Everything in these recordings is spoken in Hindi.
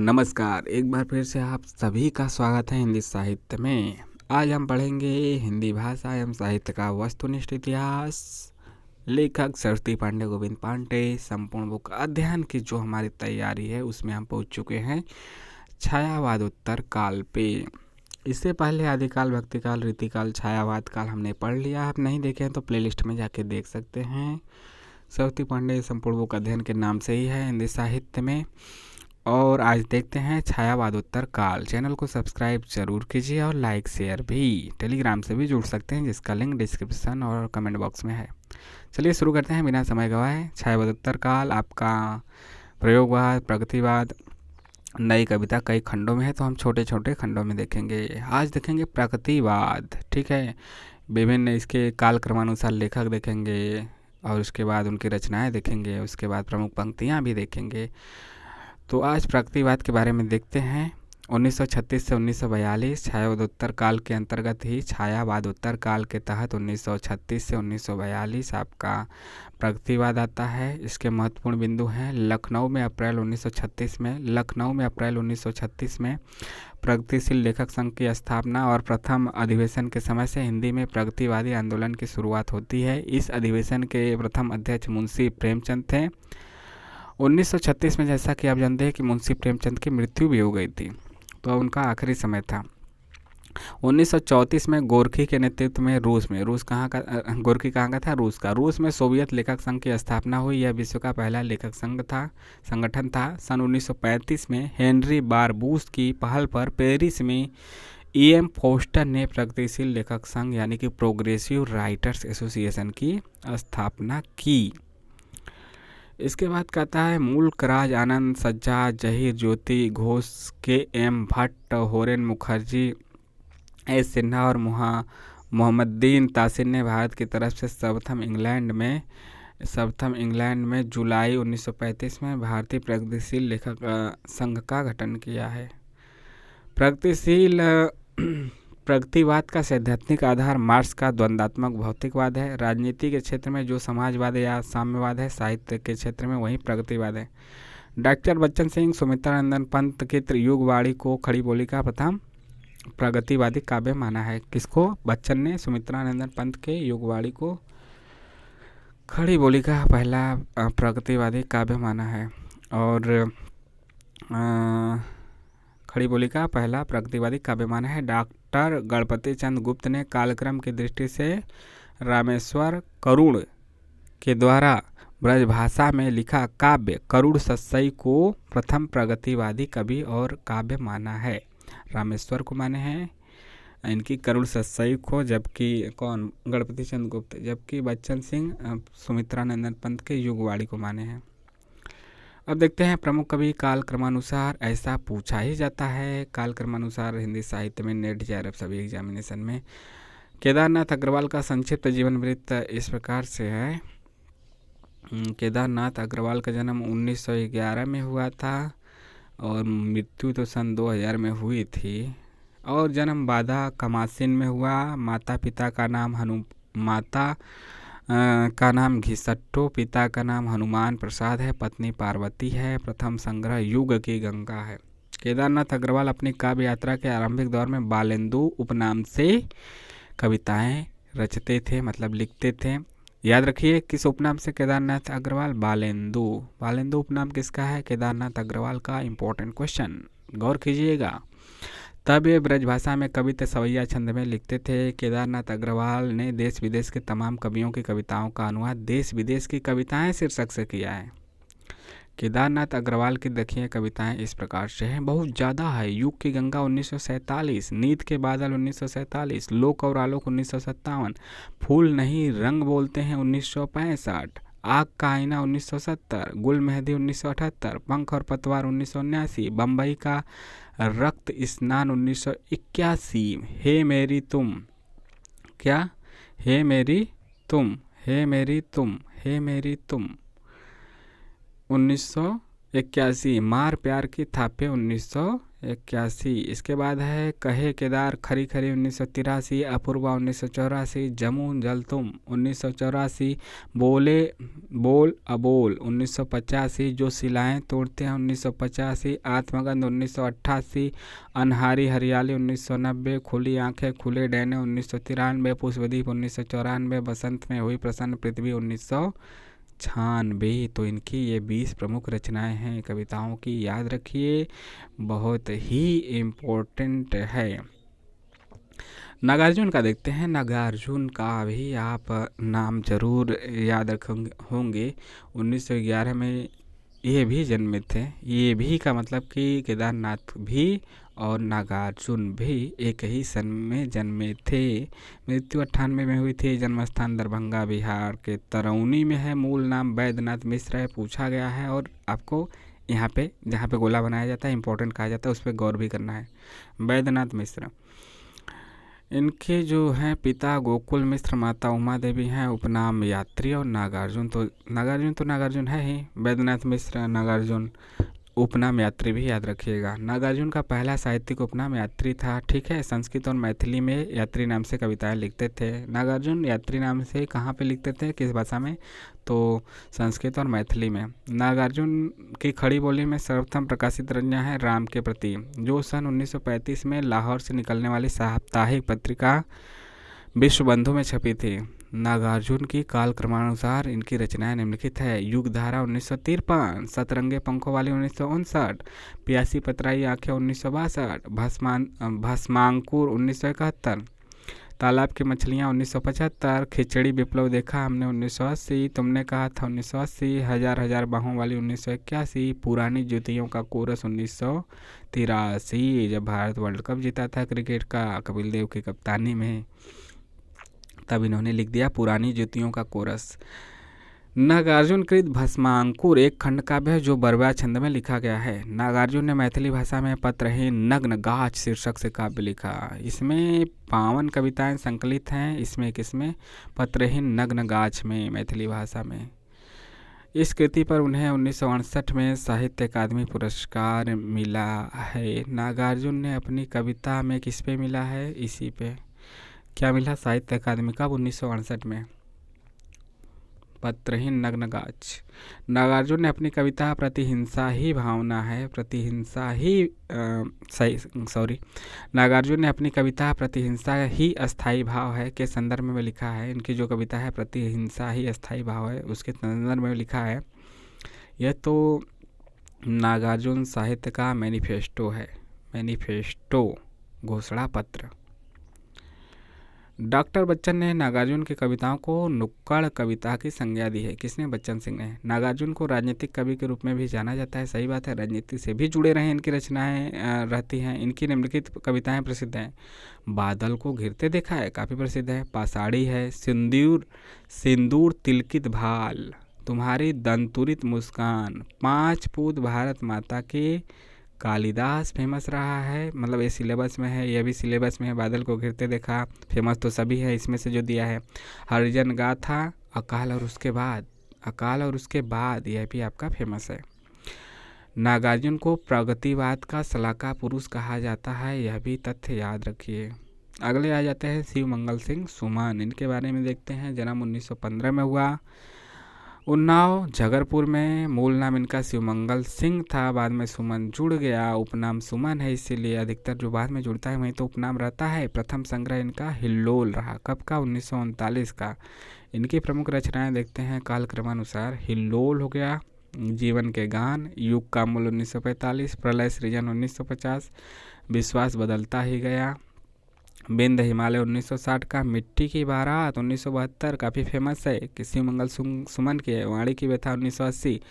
नमस्कार, एक बार फिर से आप सभी का स्वागत है हिंदी साहित्य में। आज हम पढ़ेंगे हिंदी भाषा एवं साहित्य का वस्तुनिष्ठ इतिहास। लेखक सरस्वती पांडे, गोविंद पांडे। संपूर्ण बुक अध्ययन की जो हमारी तैयारी है उसमें हम पहुंच चुके हैं छायावाद उत्तर काल पे। इससे पहले आदिकाल, भक्तिकाल, रीतिकाल, छायावाद काल हमने पढ़ लिया। आप नहीं देखे हैं तो प्लेलिस्ट में जाके देख सकते हैं। सरस्वती पांडे संपूर्ण बुक अध्ययन के नाम से ही है हिंदी साहित्य में। और आज देखते हैं छायावाद उत्तर काल। चैनल को सब्सक्राइब जरूर कीजिए और लाइक शेयर भी। टेलीग्राम से भी जुड़ सकते हैं जिसका लिंक डिस्क्रिप्शन और कमेंट बॉक्स में है। चलिए शुरू करते हैं बिना समय गवाए। छायावाद उत्तर काल आपका प्रयोगवाद, प्रगतिवाद, नई कविता कई खंडों में है, तो हम छोटे छोटे खंडों में देखेंगे। आज देखेंगे प्रगतिवाद, ठीक है। विभिन्न इसके काल क्रमानुसार लेखक देखेंगे और उसके बाद उनकी रचनाएं देखेंगे, उसके बाद प्रमुख पंक्तियां भी देखेंगे। तो आज प्रगतिवाद के बारे में देखते हैं। 1936 से 1942 छायावादोत्तर काल के अंतर्गत ही छायावादोत्तर काल के तहत 1936 से 1942 आपका प्रगतिवाद आता है। इसके महत्वपूर्ण बिंदु हैं लखनऊ में अप्रैल 1936 में प्रगतिशील लेखक संघ की स्थापना और प्रथम अधिवेशन के समय से हिंदी में प्रगतिवादी आंदोलन की शुरुआत होती है। इस अधिवेशन के प्रथम अध्यक्ष मुंशी प्रेमचंद थे। 1936 में जैसा कि आप जानते हैं कि मुंशी प्रेमचंद की मृत्यु भी हो गई थी, तो उनका आखिरी समय था। 1934 में गोरखी के नेतृत्व में रूस कहाँ का गोरखी कहाँ का था? रूस में सोवियत लेखक संघ की स्थापना हुई। यह विश्व का पहला लेखक संगठन था। सन 1935 में हेनरी बारबूस की पहल पर पेरिस में E.M. फोस्टर ने प्रगतिशील लेखक संघ यानी कि प्रोग्रेसिव राइटर्स एसोसिएशन की स्थापना की। इसके बाद कहता है मुल्क राज, आनंद सज्जा, जहीर ज्योति घोष, K.M. भट्ट, होरेन मुखर्जी, एस सिन्हा और मोहम्मदीन तासिर ने भारत की तरफ से सर्वप्रथम इंग्लैंड में जुलाई 1935 में भारतीय प्रगतिशील लेखक संघ का गठन किया है। प्रगतिवाद का सैद्धांतिक आधार मार्क्स का द्वंद्वात्मक भौतिकवाद है। राजनीति के क्षेत्र में जो समाजवाद या साम्यवाद है, साहित्य के क्षेत्र में वही प्रगतिवाद है। डॉक्टर बच्चन सिंह सुमित्रानंदन पंत के युगवाणी को खड़ी बोली का प्रथम प्रगतिवादी काव्य माना है। किसको? बच्चन ने सुमित्रानंदन पंत के युगवाणी को खड़ी बोली का पहला प्रगतिवादी काव्य माना है। और खड़ी बोली का पहला प्रगतिवादी काव्य माना है। डॉक्टर गणपति चंद गुप्त ने कालक्रम की दृष्टि से रामेश्वर करुण के द्वारा ब्रजभाषा में लिखा काव्य करुण सस्सई को प्रथम प्रगतिवादी कवि और काव्य माना है। रामेश्वर को माने हैं इनकी करुण सस्सई को, जबकि कौन? गणपति चंद गुप्त। जबकि बच्चन सिंह सुमित्रानंदन पंत के युगवाणी को माने हैं। अब देखते हैं प्रमुख कवि काल क्रमानुसार। ऐसा पूछा ही जाता है काल क्रमानुसार हिंदी साहित्य में, नेट JRF सभी एग्जामिनेशन में। केदारनाथ अग्रवाल का संक्षिप्त जीवन वृत्त इस प्रकार से है। केदारनाथ अग्रवाल का जन्म 1911 में हुआ था और मृत्यु तो सन 2000 में हुई थी। और जन्म बाधा कमासिन में हुआ। माता का नाम घिसट्टो, पिता का नाम हनुमान प्रसाद है, पत्नी पार्वती है। प्रथम संग्रह युग की गंगा है। केदारनाथ अग्रवाल अपनी काव्य यात्रा के आरंभिक दौर में बालेंदु उपनाम से कविताएं रचते थे, मतलब लिखते थे। याद रखिए किस उपनाम से केदारनाथ अग्रवाल? बालेंदु। बालेंदु उपनाम किसका है? केदारनाथ अग्रवाल का। इंपॉर्टेंट क्वेश्चन, गौर कीजिएगा। तब ये ब्रजभाषा में कविता सवैया छंद में लिखते थे। केदारनाथ अग्रवाल ने देश विदेश के तमाम कवियों की कविताओं का अनुवाद देश विदेश की कविताएं शीर्षक से किया है। केदारनाथ अग्रवाल की देखिए कविताएं इस प्रकार से हैं, बहुत ज़्यादा है। युग की गंगा 1947, नीत के बादल 1947, लोक और आलोक 1957, फूल नहीं रंग बोलते हैं 1965, आग का आईना 1970, गुल मेहंदी 1978, पंख और पतवार 1979, बम्बई का रक्त स्नान 1981, हे मेरी तुम, क्या? हे मेरी तुम, हे मेरी तुम, हे मेरी तुम 1982, 81 मार प्यार की थापे 1981। इसके बाद है कहे केदार खरी खरी 1983, अपूर्वा 1984, जमुन जल तुम 1984, बोले बोल अबोल 1985, जो सिलाएं तोड़ते हैं 1985, आत्मगंध 1988, अनहारी हरियाली 1990, खुली आंखें खुले डैने 1993, पुष्पदीप 1994, बसंत में हुई प्रसन्न पृथ्वी 1996। तो इनकी ये 20 प्रमुख रचनाएं हैं कविताओं की, याद रखिए, बहुत ही इम्पोर्टेंट है। नागार्जुन का देखते हैं। नागार्जुन का भी आप नाम जरूर याद रखेंगे होंगे। 1911 में ये भी जन्मे थे। ये भी का मतलब कि केदारनाथ भी और नागार्जुन भी एक ही सन में जन्मे थे। मृत्यु 98 में हुई थी। जन्मस्थान दरभंगा बिहार के तरौनी में है। मूल नाम वैद्यनाथ मिश्र है, पूछा गया है। और आपको यहाँ पे जहाँ पे गोला बनाया जाता है, इंपॉर्टेंट कहा जाता है, उस पर गौर भी करना है। वैद्यनाथ मिश्र इनके जो हैं पिता गोकुल मिश्र, माता उमा देवी हैं। उपनाम यात्री। और नागार्जुन तो नागार्जुन है ही। वैद्यनाथ मिश्र, नागार्जुन, उपनाम यात्री भी याद रखिएगा। नागार्जुन का पहला साहित्यिक उपनाम यात्री था। ठीक है। संस्कृत और मैथिली में यात्री नाम से कविताएं लिखते थे। नागार्जुन यात्री नाम से कहाँ पे लिखते थे, किस भाषा में? तो संस्कृत और मैथिली में। नागार्जुन की खड़ी बोली में सर्वप्रथम प्रकाशित रचना है राम के प्रति, जो सन 1935 में लाहौर से निकलने वाली साप्ताहिक पत्रिका विश्वबंधु में छपी थी। नागार्जुन की काल क्रमानुसार इनकी रचनाएं निम्नलिखित है। युगधारा 1953, सतरंगे पंखों वाली 1959, प्यासी पतराई आंखें 1962, भस्मांकुर 1971, तालाब की मछलियाँ 1975, खिचड़ी विप्लव देखा हमने 1980, तुमने कहा था 1980, हजार हजार बाहों वाली 1981, पुरानी जुतियों का कोरस 1983, जब भारत वर्ल्ड कप जीता था क्रिकेट का कपिल देव की कप्तानी में, तब इन्होंने लिख दिया पुरानी जुतियों का कोरस। नागार्जुन कृत भस्मांकुर एक खंड काव्य है जो बरवा छंद में लिखा गया है। नागार्जुन ने मैथिली भाषा में पत्रहीन नग्न गाछ शीर्षक से काव्य लिखा। इसमें 52 कविताएं संकलित हैं। इसमें किसमें? पत्रहीन नग्न गाछ में, मैथिली भाषा में। इस कृति पर उन्हें 1968 में साहित्य अकादमी पुरस्कार मिला है। नागार्जुन ने अपनी कविता में किस पे मिला है? इसी पे क्या मिला? साहित्य अकादमी का 1968 में। पत्रहीन नग्न गाछ। नागार्जुन ने अपनी कविता प्रतिहिंसा ही भावना है, प्रतिहिंसा ही नागार्जुन ने अपनी कविता प्रतिहिंसा ही अस्थाई भाव है के संदर्भ में लिखा है। इनकी जो कविता है प्रतिहिंसा ही अस्थाई भाव है, उसके संदर्भ में लिखा है। यह तो नागार्जुन साहित्य का मैनिफेस्टो है, मैनिफेस्टो, घोषणा पत्र। डॉक्टर बच्चन ने नागार्जुन की कविताओं को नुक्कड़ कविता की संज्ञा दी है। किसने? बच्चन सिंह ने। नागार्जुन को राजनीतिक कवि के रूप में भी जाना जाता है। सही बात है, राजनीति से भी जुड़े रहे इनकी रचनाएं रहती हैं। इनकी निम्नलिखित कविताएं प्रसिद्ध हैं। बादल को घिरते देखा है, काफ़ी प्रसिद्ध है। पासाड़ी है। सिंदूर तिलकित भाल, तुम्हारी दंतुरित मुस्कान, 5 पूत भारत माता के, कालिदास फेमस रहा है, मतलब ये सिलेबस में है, ये भी सिलेबस में है। बादल को घिरते देखा फेमस तो सभी है, इसमें से जो दिया है। हरिजन गाथा, अकाल और उसके बाद यह भी आपका फेमस है। नागार्जुन को प्रगतिवाद का सलाहकार पुरुष कहा जाता है, यह भी तथ्य याद रखिए। अगले आ जाते हैं शिव मंगल सिंह सुमन। इनके बारे में देखते हैं। जन्म 1915 में हुआ, उन्नाव झगरपुर में। मूल नाम इनका शिवमंगल सिंह था, बाद में सुमन जुड़ गया। उपनाम सुमन है, इसीलिए अधिकतर जो बाद में जुड़ता है वहीं तो उपनाम रहता है। प्रथम संग्रह इनका हिल्लोल रहा। कब का? 1939 का। इनकी प्रमुख रचनाएं देखते हैं काल क्रमानुसार। हिल्लोल हो गया, जीवन के गान, युग का मूल 1945, प्रलय सृजन 1950, विश्वास बदलता ही गया, बिंद हिमालय 1960 का, मिट्टी की बारात 1972 काफ़ी फेमस है। किसी मंगल सुमन की है। वाणी की व्यथा 1980,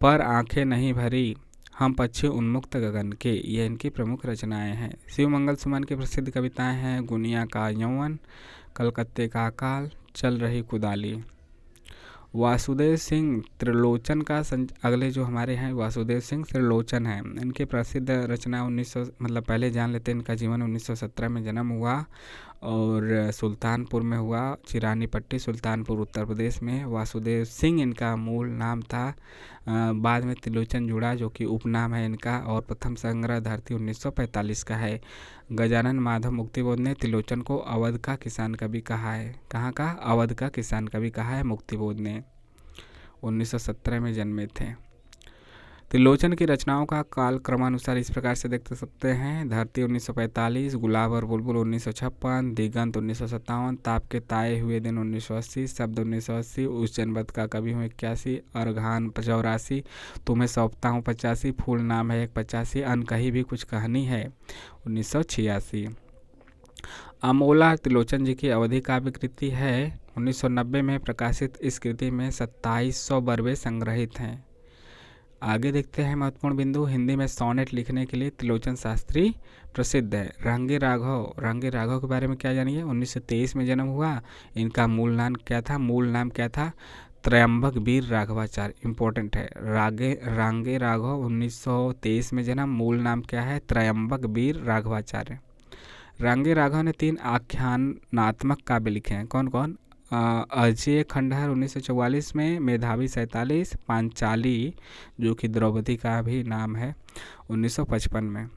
पर आंखें नहीं भरी, हम पक्षी उन्मुक्त गगन के, ये इनकी प्रमुख रचनाएं हैं। शिव मंगल सुमन की प्रसिद्ध कविताएं हैं गुनिया का यौवन, कलकत्ते का अकाल, चल रही कुदाली। वासुदेव सिंह त्रिलोचन का अगले जो हमारे हैं वासुदेव सिंह त्रिलोचन हैं। इनकी प्रसिद्ध रचना 1900 मतलब पहले जान लेते हैं इनका जीवन। 1917 में जन्म हुआ और सुल्तानपुर में हुआ, चिरानी पट्टी सुल्तानपुर उत्तर प्रदेश में। वासुदेव सिंह इनका मूल नाम था, बाद में त्रिलोचन जुड़ा जो कि उपनाम है इनका। और प्रथम संग्रह धरती 1945 का है। गजानन माधव मुक्तिबोध ने त्रिलोचन को अवध का किसान कवि कहा है। कहाँ का? अवध का किसान कवि कहा है मुक्तिबोध ने। 1917 में जन्मे थे। त्रिलोचन की रचनाओं का काल क्रमानुसार इस प्रकार से देख सकते हैं। धरती 1945, गुलाब और बुलबुल 1956, दिगंत 1957, ताप के ताए हुए दिन 1980, शब्द 1980, उस जनपद का कवि हूँ 81, अर्घान 84, तुम्हें सौंपता हूँ 85, फूल नाम है 85, अनकही भी कुछ कहानी है 1986। अमोला त्रिलोचन जी की अवधि काव्य कृति है। 1990 में प्रकाशित इस कृति में 2700 बरवे संग्रहित हैं। आगे देखते हैं महत्वपूर्ण बिंदु। हिंदी में सोनेट लिखने के लिए त्रिलोचन शास्त्री प्रसिद्ध है। रांगे राघव के बारे में क्या जानिए? 1923 में जन्म हुआ। इनका मूल नाम क्या था? त्रयंबक वीर राघवाचार्य। इम्पोर्टेंट है। रांगे राघव 1923 में जन्म, मूल नाम क्या है? त्रयंबक वीर राघवाचार्य। रांगे राघव ने 3 आख्यानात्मक काव्य लिखे हैं। कौन कौन? अजय खंडहर 1944 में, मेधावी 47, पांचाली जो कि द्रौपदी का भी नाम है 1955 में।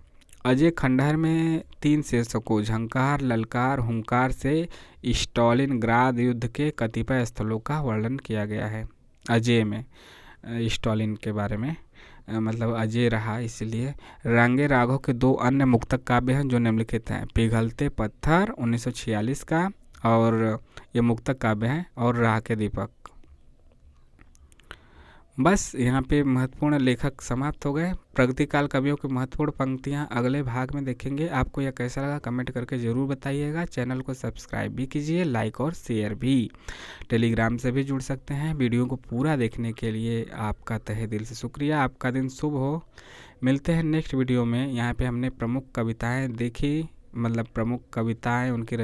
अजय खंडहर में 3 शीर्षकों झंकार, ललकार, हुंकार से स्टालिनग्राद युद्ध के कतिपय स्थलों का वर्णन किया गया है। अजय में स्टालिन के बारे में मतलब अजय रहा इसलिए। रांगे राघव के 2 अन्य मुक्तक काव्य हैं जो निम्नलिखित हैं। पिघलते पत्थर 1946 का, और ये मुक्तक काव्य हैं, और राह के दीपक। बस यहाँ पे महत्वपूर्ण लेखक समाप्त हो गए। प्रगतिकाल कवियों की महत्वपूर्ण पंक्तियाँ अगले भाग में देखेंगे। आपको यह कैसा लगा कमेंट करके ज़रूर बताइएगा। चैनल को सब्सक्राइब भी कीजिए, लाइक और शेयर भी। टेलीग्राम से भी जुड़ सकते हैं। वीडियो को पूरा देखने के लिए आपका तहे दिल से शुक्रिया। आपका दिन शुभ हो। मिलते हैं नेक्स्ट वीडियो में। यहाँ पे हमने प्रमुख कविताएँ देखी, मतलब प्रमुख कविताएँ, उनकी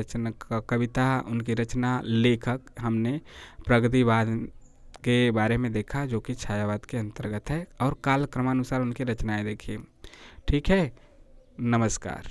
रचना लेखक हमने प्रगतिवाद के बारे में देखा जो कि छायावाद के अंतर्गत है, और काल क्रमानुसार उनकी रचनाएं देखी। ठीक है, नमस्कार।